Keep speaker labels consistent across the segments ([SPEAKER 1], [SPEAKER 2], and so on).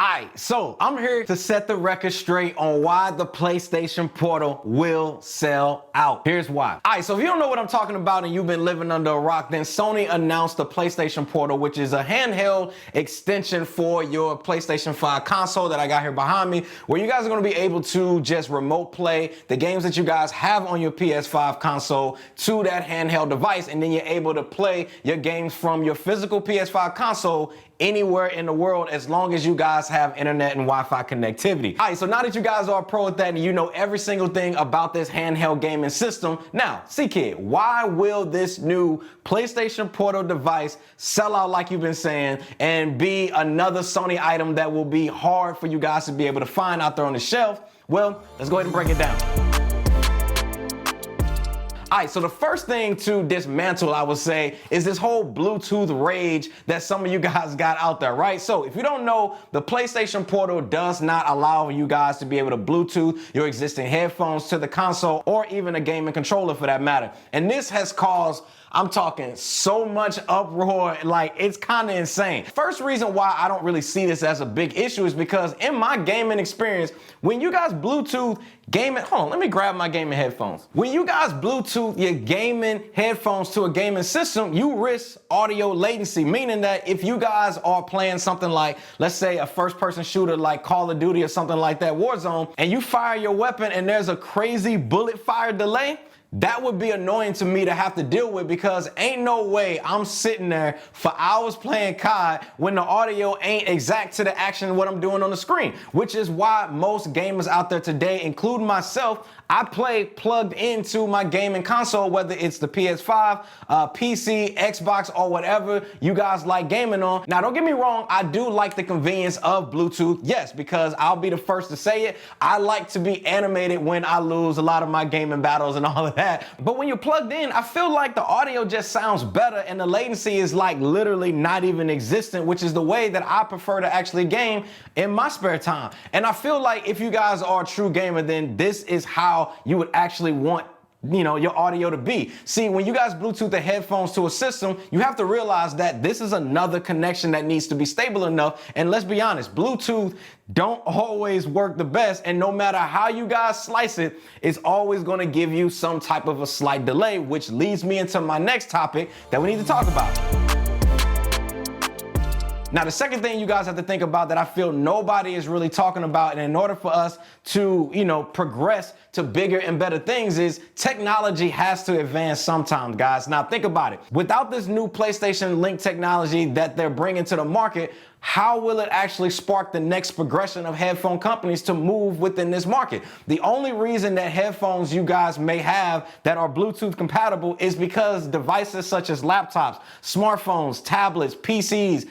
[SPEAKER 1] Alright, so I'm here to set the record straight on why the PlayStation Portal will sell out. Here's why. Alright, so if you don't know what I'm talking about and you've been living under a rock, then Sony announced the PlayStation Portal, which is a handheld extension for your PlayStation 5 console that I got here behind me, where you guys are going to be able to just remote play the games that you guys have on your PS5 console to that handheld device, and then you're able to play your games from your physical PS5 console anywhere in the world as long as you guys have internet and Wi-Fi connectivity. All right, so now that you guys are a pro at that and you know every single thing about this handheld gaming system, now, C-Kid, why will this new PlayStation Portal device sell out like you've been saying and be another Sony item that will be hard for you guys to be able to find out there on the shelf? Well, let's go ahead and break it down. All right, so the first thing to dismantle, I would say, is this whole Bluetooth rage that some of you guys got out there, right? So if you don't know, the PlayStation Portal does not allow you guys to be able to Bluetooth your existing headphones to the console or even a gaming controller for that matter. And this has caused, I'm talking so much uproar, like it's kind of insane. First reason why I don't really see this as a big issue is because in my gaming experience, when you guys Bluetooth gaming, hold on, let me grab my gaming headphones. When you guys Bluetooth your gaming headphones to a gaming system, you risk audio latency, meaning that if you guys are playing something like, let's say a first person shooter like Call of Duty or something like that, Warzone, and you fire your weapon and there's a crazy bullet fire delay, that would be annoying to me to have to deal with, because ain't no way I'm sitting there for hours playing COD when the audio ain't exact to the action of what I'm doing on the screen, which is why most gamers out there today, including myself, I play plugged into my gaming console, whether it's the PS5, PC, Xbox, or whatever you guys like gaming on. Now, don't get me wrong, I do like the convenience of Bluetooth, yes, because I'll be the first to say it. I like to be animated when I lose a lot of my gaming battles and all of that. But when you're plugged in, I feel like the audio just sounds better and the latency is like literally not even existent, which is the way that I prefer to actually game in my spare time. And I feel like if you guys are a true gamer, then this is how you would actually want, you know, your audio to be. See, when you guys Bluetooth the headphones to a system, you have to realize that this is another connection that needs to be stable enough. And let's be honest, Bluetooth don't always work the best. And no matter how you guys slice it, it's always going to give you some type of a slight delay, which leads me into my next topic that we need to talk about. Now, the second thing you guys have to think about that I feel nobody is really talking about, and in order for us to, you know, progress to bigger and better things, is technology has to advance sometimes, guys. Now, think about it. Without this new PlayStation Link technology that they're bringing to the market, how will it actually spark the next progression of headphone companies to move within this market? The only reason that headphones you guys may have that are Bluetooth compatible is because devices such as laptops, smartphones, tablets, PCs,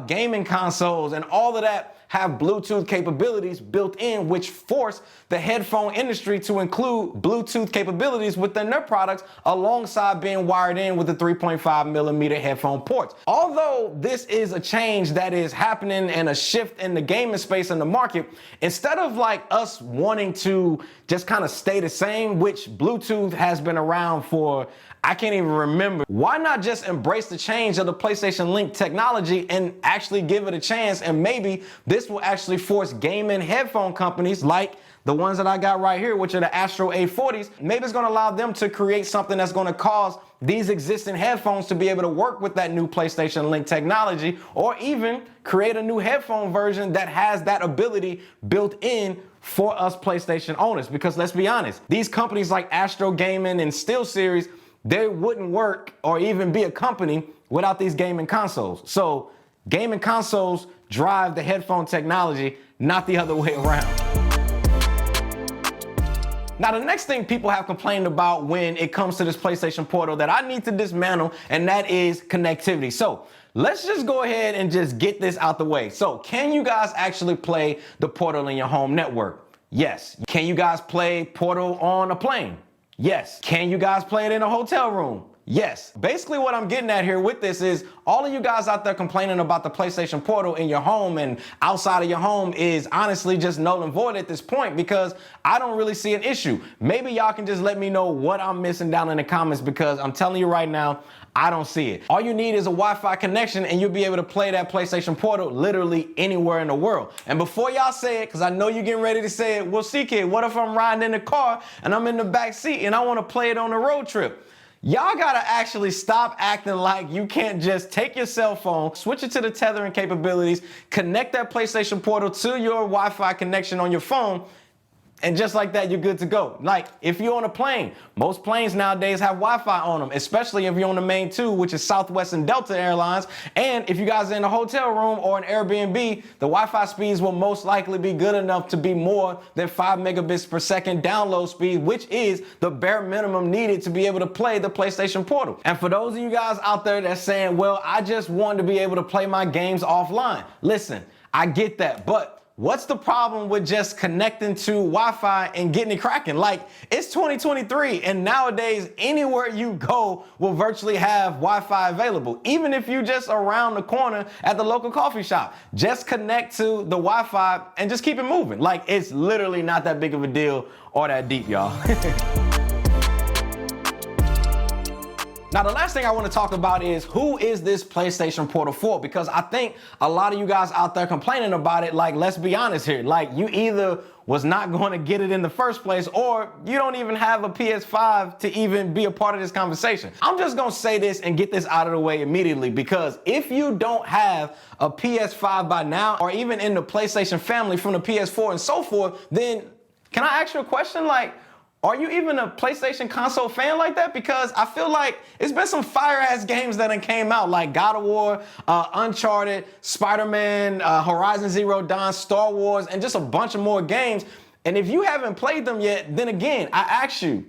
[SPEAKER 1] gaming consoles, and all of that have Bluetooth capabilities built in, which force the headphone industry to include Bluetooth capabilities within their products alongside being wired in with the 3.5 millimeter headphone ports. Although this is a change that is happening and a shift in the gaming space in the market, instead of like us wanting to just kind of stay the same, which Bluetooth has been around for, I can't even remember. Why not just embrace the change of the PlayStation Link technology and actually give it a chance? And maybe this will actually force gaming headphone companies like the ones that I got right here, which are the Astro A40s. Maybe it's going to allow them to create something that's going to cause these existing headphones to be able to work with that new PlayStation Link technology, or even create a new headphone version that has that ability built in for us PlayStation owners. Because let's be honest, these companies like Astro Gaming and SteelSeries, they wouldn't work or even be a company without these gaming consoles. So gaming consoles drive the headphone technology, not the other way around. Now, the next thing people have complained about when it comes to this PlayStation Portal that I need to dismantle, and that is connectivity. So let's just go ahead and just get this out the way. So can you guys actually play the Portal in your home network? Yes. Can you guys play Portal on a plane? Yes. Can you guys play it in a hotel room? Yes. Basically what I'm getting at here with this is all of you guys out there complaining about the PlayStation Portal in your home and outside of your home is honestly just null and void at this point, because I don't really see an issue. Maybe y'all can just let me know what I'm missing down in the comments, because I'm telling you right now, I don't see it. All you need is a Wi-Fi connection and you'll be able to play that PlayStation Portal literally anywhere in the world. And before y'all say it, because I know you're getting ready to say it, well, C-Kid, what if I'm riding in the car and I'm in the back seat and I want to play it on a road trip? Y'all gotta actually stop acting like you can't just take your cell phone, switch it to the tethering capabilities, connect that PlayStation Portal to your Wi-Fi connection on your phone, and just like that, you're good to go. Like, if you're on a plane, most planes nowadays have Wi-Fi on them, especially if you're on the main two, which is Southwest and Delta Airlines. And if you guys are in a hotel room or an Airbnb, the Wi-Fi speeds will most likely be good enough to be more than 5 megabits per second download speed, which is the bare minimum needed to be able to play the PlayStation Portal. And for those of you guys out there that's saying, well, I just want to be able to play my games offline. Listen, I get that, but what's the problem with just connecting to Wi-Fi and getting it cracking? Like, it's 2023 and nowadays anywhere you go will virtually have Wi-Fi available. Even if you just around the corner at the local coffee shop, just connect to the Wi-Fi and just keep it moving. Like, it's literally not that big of a deal or that deep, y'all. Now, the last thing I want to talk about is who is this PlayStation Portal for? Because I think a lot of you guys out there complaining about it, like, let's be honest here. Like, you either was not going to get it in the first place or you don't even have a PS5 to even be a part of this conversation. I'm just going to say this and get this out of the way immediately, because if you don't have a PS5 by now, or even in the PlayStation family from the PS4 and so forth, then can I ask you a question? Like, are you even a PlayStation console fan like that? Because I feel like it's been some fire-ass games that done came out, like God of War, Uncharted, Spider-Man, Horizon Zero Dawn, Star Wars, and just a bunch of more games. And if you haven't played them yet, then again, I ask you,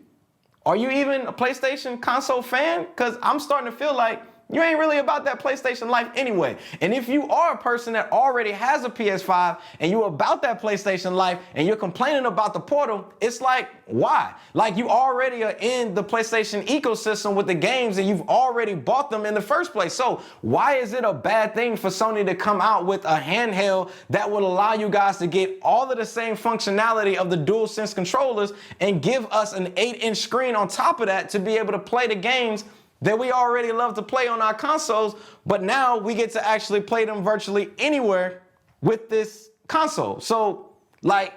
[SPEAKER 1] are you even a PlayStation console fan? Because I'm starting to feel like you ain't really about that PlayStation life anyway. And if you are a person that already has a PS5 and you're about that PlayStation life and you're complaining about the Portal, it's like, why? Like, you already are in the PlayStation ecosystem with the games and you've already bought them in the first place. So why is it a bad thing for Sony to come out with a handheld that would allow you guys to get all of the same functionality of the DualSense controllers and give us an 8-inch screen on top of that to be able to play the games that we already love to play on our consoles, but now we get to actually play them virtually anywhere with this console? So, like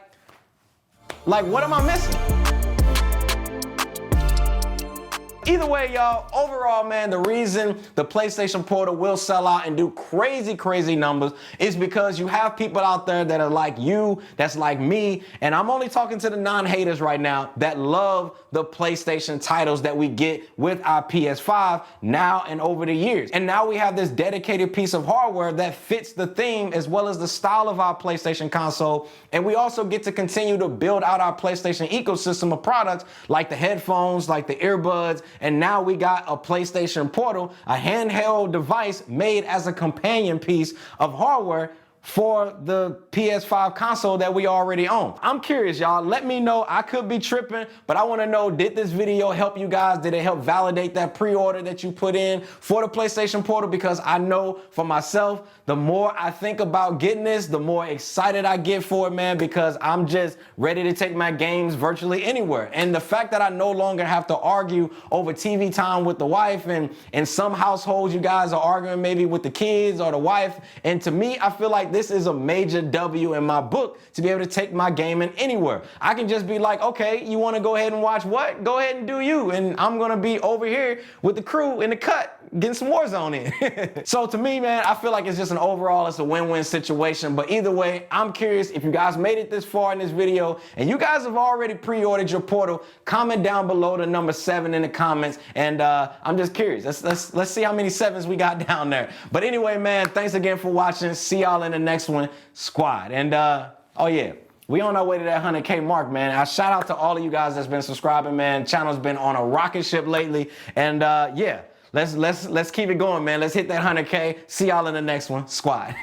[SPEAKER 1] what am I missing? Either way, y'all, overall, man, the reason the PlayStation Portal will sell out and do crazy, crazy numbers is because you have people out there that are like you, that's like me, and I'm only talking to the non-haters right now that love the PlayStation titles that we get with our PS5 now and over the years. And now we have this dedicated piece of hardware that fits the theme as well as the style of our PlayStation console, and we also get to continue to build out our PlayStation ecosystem of products like the headphones, like the earbuds, and now we got a PlayStation Portal, a handheld device made as a companion piece of hardware for the PS5 console that we already own. I'm curious, y'all. Let me know. I could be tripping, but I want to know, did this video help you guys? Did it help validate that pre-order that you put in for the PlayStation Portal? Because I know for myself, the more I think about getting this, the more excited I get for it, man, because I'm just ready to take my games virtually anywhere. And the fact that I no longer have to argue over TV time with the wife, and in some households, you guys are arguing maybe with the kids or the wife. And to me, I feel like this is a major W in my book to be able to take my gaming anywhere. I can just be like, okay, you want to go ahead and watch what? Go ahead and do you. And I'm going to be over here with the crew in the cut getting some Warzone in. So to me, man, I feel like it's just an overall, it's a win-win situation. But either way, I'm curious if you guys made it this far in this video and you guys have already pre-ordered your Portal, comment down below the number 7 in the comments. And I'm just curious. Let's see how many 7s we got down there. But anyway, man, thanks again for watching. See y'all in the next one, squad. And oh yeah, we on our way to that 100K mark, man. I shout out to all of you guys that's been subscribing, man. Channel's been on a rocket ship lately. And yeah, let's keep it going, man. Let's hit that 100K. See y'all in the next one, squad.